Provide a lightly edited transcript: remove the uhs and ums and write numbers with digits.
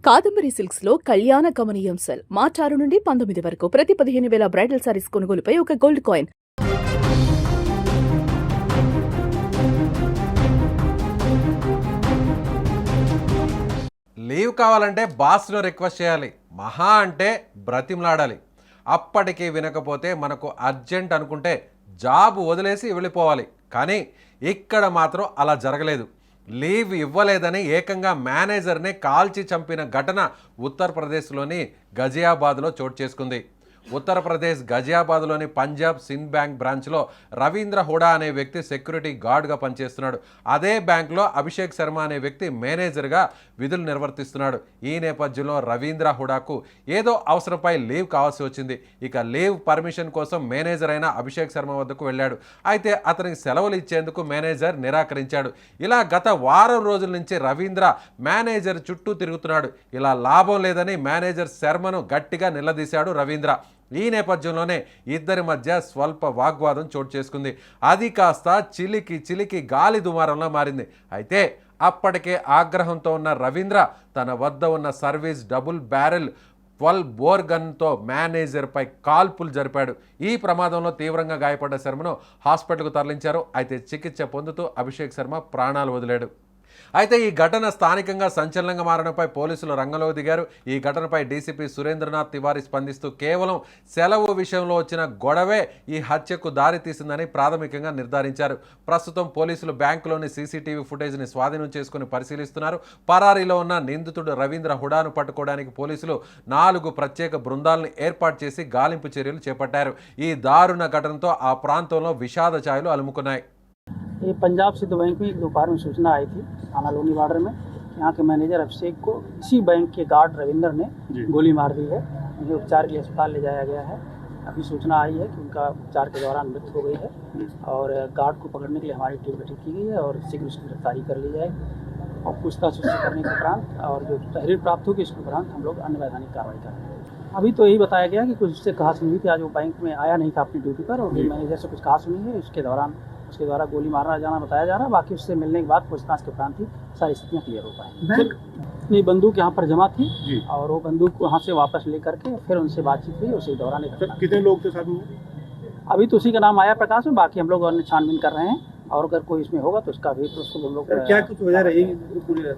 Kadambari silks లో కళ్యాణ గమనీయం cell మార్చి 6 నుండి 19 వరకు ప్రతి 15,000 బ్రైడల్ సారీస్ కొనుగోలుపై ఒక గోల్డ్ కాయిన్. లీవ్ కావాలంటే బాస్ను రిక్వెస్ట్ చేయాలి, మహా అంటే బ్రతిమలాడాలి. అప్పటికీ వినకపోతే మనకు అర్జెంట్ అనుకుంటే జాబ్ వదిలేసి వెళ్ళిపోవాలి. కానీ ఇక్కడ మాత్రం అలా జరగలేదు. లీవ్ ఇవ్వలేదని ఏకంగా మేనేజర్ని కాల్చి చంపిన ఘటన ఉత్తరప్రదేశ్లోని గజియాబాద్లో చోటు చేసుకుంది. ఉత్తరప్రదేశ్ గజియాబాద్లోని పంజాబ్ సింధ్ బ్యాంక్ బ్రాంచ్లో రవీంద్ర హుడా అనే వ్యక్తి సెక్యూరిటీ గార్డ్గా పనిచేస్తున్నాడు. అదే బ్యాంక్లో అభిషేక్ శర్మ అనే వ్యక్తి మేనేజర్గా విధులు నిర్వర్తిస్తున్నాడు. ఈ నేపథ్యంలో రవీంద్ర హుడాకు ఏదో అవసరంపై లీవ్ కావాల్సి వచ్చింది. ఇక లీవ్ పర్మిషన్ కోసం మేనేజర్ అయిన అభిషేక్ శర్మ వద్దకు వెళ్ళాడు. అయితే అతనికి సెలవులు ఇచ్చేందుకు మేనేజర్ నిరాకరించాడు. ఇలా గత వారం రోజుల నుంచి రవీంద్ర మేనేజర్ చుట్టూ తిరుగుతున్నాడు. ఇలా లాభం లేదని మేనేజర్ శర్మను గట్టిగా నిలదీశాడు రవీంద్ర. ఈ నేపథ్యంలోనే ఇద్దరి మధ్య స్వల్ప వాగ్వాదం చోటు చేసుకుంది. అది కాస్త చిలికి గాలి దుమారంలో మారింది. అయితే అప్పటికే ఆగ్రహంతో ఉన్న రవీంద్ర తన వద్ద ఉన్న సర్వీస్ డబుల్ బ్యారెల్ 12 బోర్ గన్తో మేనేజర్పై కాల్పులు జరిపాడు. ఈ ప్రమాదంలో తీవ్రంగా గాయపడ్డ శర్మను హాస్పిటల్కు తరలించారు. అయితే చికిత్స పొందుతూ అభిషేక్ శర్మ ప్రాణాలు వదిలాడు. అయితే ఈ ఘటన స్థానికంగా సంచలనంగా మారడంపై పోలీసులు రంగంలోకి దిగారు. ఈ ఘటనపై డీసీపీ సురేంద్రనాథ్ తివారీ స్పందిస్తూ కేవలం సెలవు విషయంలో వచ్చిన గొడవే ఈ హత్యకు దారితీసిందని ప్రాథమికంగా నిర్ధారించారు. ప్రస్తుతం పోలీసులు బ్యాంకులోని సీసీటీవీ ఫుటేజ్ని స్వాధీనం చేసుకుని పరిశీలిస్తున్నారు. పరారీలో ఉన్న నిందితుడు రవీంద్ర హుడాను పట్టుకోవడానికి పోలీసులు 4 ప్రత్యేక బృందాలను ఏర్పాటు చేసి గాలింపు చర్యలు చేపట్టారు. ఈ దారుణ ఘటనతో ఆ ప్రాంతంలో విషాద ఛాయలు అలుముకున్నాయి. ये पंजाब सिद्ध बैंक में दोपहर में सूचना आई थी थाना लोनी बॉर्डर में। यहाँ के मैनेजर अभिषेक को इसी बैंक के गार्ड रविंद्र ने गोली मार दी है। उन्हें उपचार के लिए अस्पताल ले जाया गया है। अभी सूचना आई है कि उनका उपचार के दौरान मृत्यु हो गई है और गार्ड को पकड़ने के लिए हमारी टीम गठित की गई है और शीघ्र उसकी गिरफ्तारी कर ली जाएगी और पूछताछ उससे करने के उपरांत और जो तहरीर प्राप्त होगी इसके उपरांत हम लोग अन्य वैधानिक कार्रवाई करेंगे। अभी तो यही बताया गया कि कुछ उससे कहा सुनी थी, आज वो बैंक में आया नहीं था अपनी ड्यूटी पर और मैनेजर से कुछ कहा सुनी है, उसके दौरान उसके द्वारा गोली मारना जाना बताया जा रहा है। बाकी उससे मिलने के बाद पूछताछ के उपरांत ही सारी स्थितियाँ क्लियर हो पाएंगी। अपनी बंदूक यहाँ पर जमा थी और वो बंदूक वहाँ से वापस लेकर के फिर उनसे बातचीत हुई। उसी दौरान कितने लोग थे साथ में? अभी तो उसी का नाम आया प्रकाश में, बाकी हम लोग और छानबीन कर रहे हैं और अगर कोई इसमें होगा तो उसका भी तो उसको हम लोग क्या कुछ वजह रही पूरी